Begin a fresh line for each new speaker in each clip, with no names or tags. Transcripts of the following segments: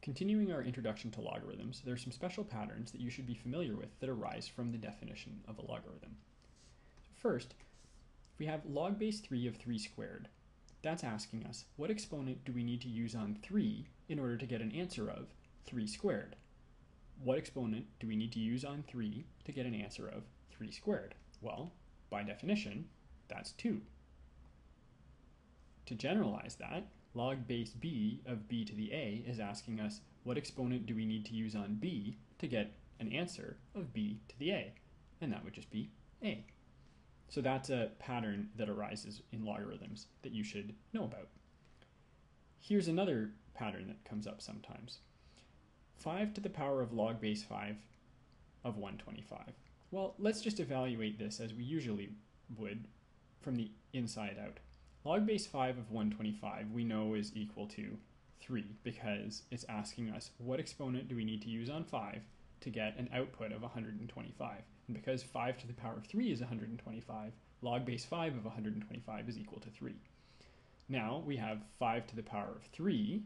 Continuing our introduction to logarithms, there are some special patterns that you should be familiar with that arise from the definition of a logarithm. First, we have log base 3 of 3 squared. That's asking us, what exponent do we need to use on 3 in order to get an answer of 3 squared? What exponent do we need to use on 3 to get an answer of 3 squared? Well, by definition, that's 2. To generalize that, log base b of b to the a is asking us what exponent do we need to use on b to get an answer of b to the a, and that would just be a. So that's a pattern that arises in logarithms that you should know about. Here's another pattern that comes up sometimes. 5 to the power of log base 5 of 125. Well, let's just evaluate this as we usually would from the inside out. Log base 5 of 125 we know is equal to 3 because it's asking us what exponent do we need to use on 5 to get an output of 125. And because 5 to the power of 3 is 125, log base 5 of 125 is equal to 3. Now we have 5 to the power of 3,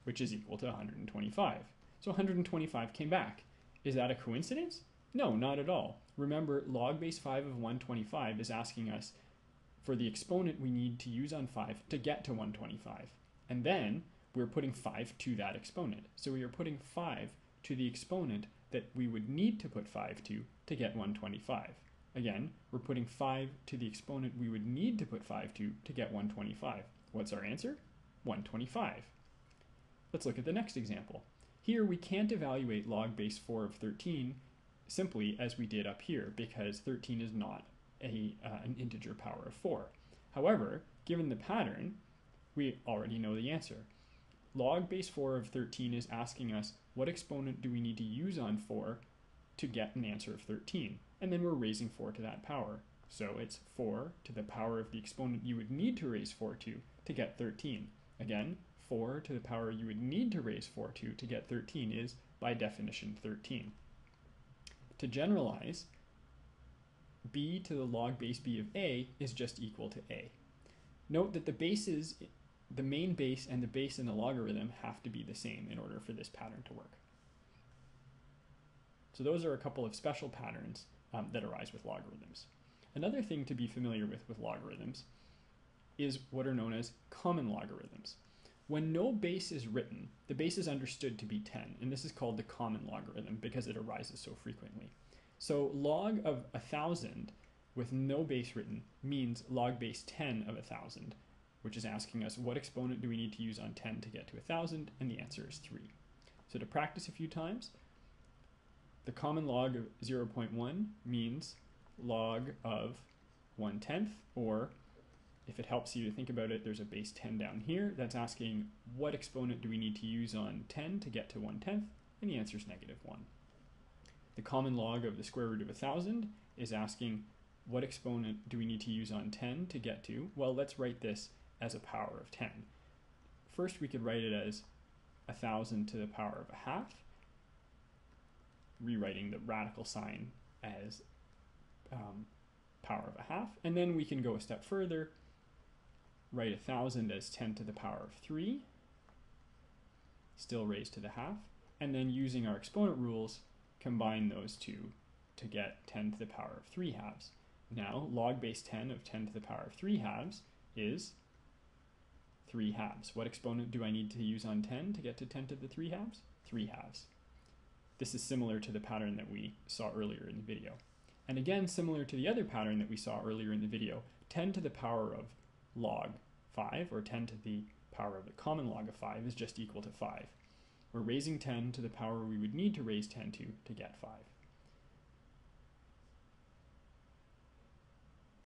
which is equal to 125. So 125 came back. Is that a coincidence? No, not at all. Remember, log base 5 of 125 is asking us for the exponent we need to use on 5 to get to 125. And then we're putting 5 to that exponent. So we are putting 5 to the exponent that we would need to put 5 to get 125. Again, we're putting 5 to the exponent we would need to put 5 to get 125. What's our answer? 125. Let's look at the next example. Here we can't evaluate log base 4 of 13 simply as we did up here because 13 is not an integer power of 4. However, given the pattern, we already know the answer. Log base 4 of 13 is asking us what exponent do we need to use on 4 to get an answer of 13, and then we're raising 4 to that power. So it's 4 to the power of the exponent you would need to raise 4 to get 13. Again, 4 to the power you would need to raise 4 to get 13 is, by definition, 13. To generalize, b to the log base b of a is just equal to a. Note that the main base and the base in the logarithm have to be the same in order for this pattern to work. So those are a couple of special patterns that arise with logarithms. Another thing to be familiar with logarithms is what are known as common logarithms. When no base is written, the base is understood to be 10, and this is called the common logarithm because it arises so frequently. So log of 1,000 with no base written means log base 10 of 1,000, which is asking us what exponent do we need to use on 10 to get to 1,000, and the answer is 3. So to practice a few times, the common log of 0.1 means log of 1/10, or if it helps you to think about it, there's a base 10 down here that's asking what exponent do we need to use on 10 to get to 1/10, and the answer is -1. The common log of the square root of 1,000 is asking what exponent do we need to use on 10 to get to? Well, let's write this as a power of 10. First, we could write it as 1,000 to the power of a half, rewriting the radical sign as power of a half. And then we can go a step further, write 1,000 as 10 to the power of 3, still raised to the half, and then using our exponent rules, combine those two to get 10 to the power of 3 halves. Now, log base 10 of 10 to the power of 3 halves is 3 halves. What exponent do I need to use on 10 to get to 10 to the 3 halves? 3 halves. This is similar to the pattern that we saw earlier in the video. And again, similar to the other pattern that we saw earlier in the video, 10 to the power of log 5, or 10 to the power of the common log of 5, is just equal to 5. We're raising 10 to the power we would need to raise 10 to get 5.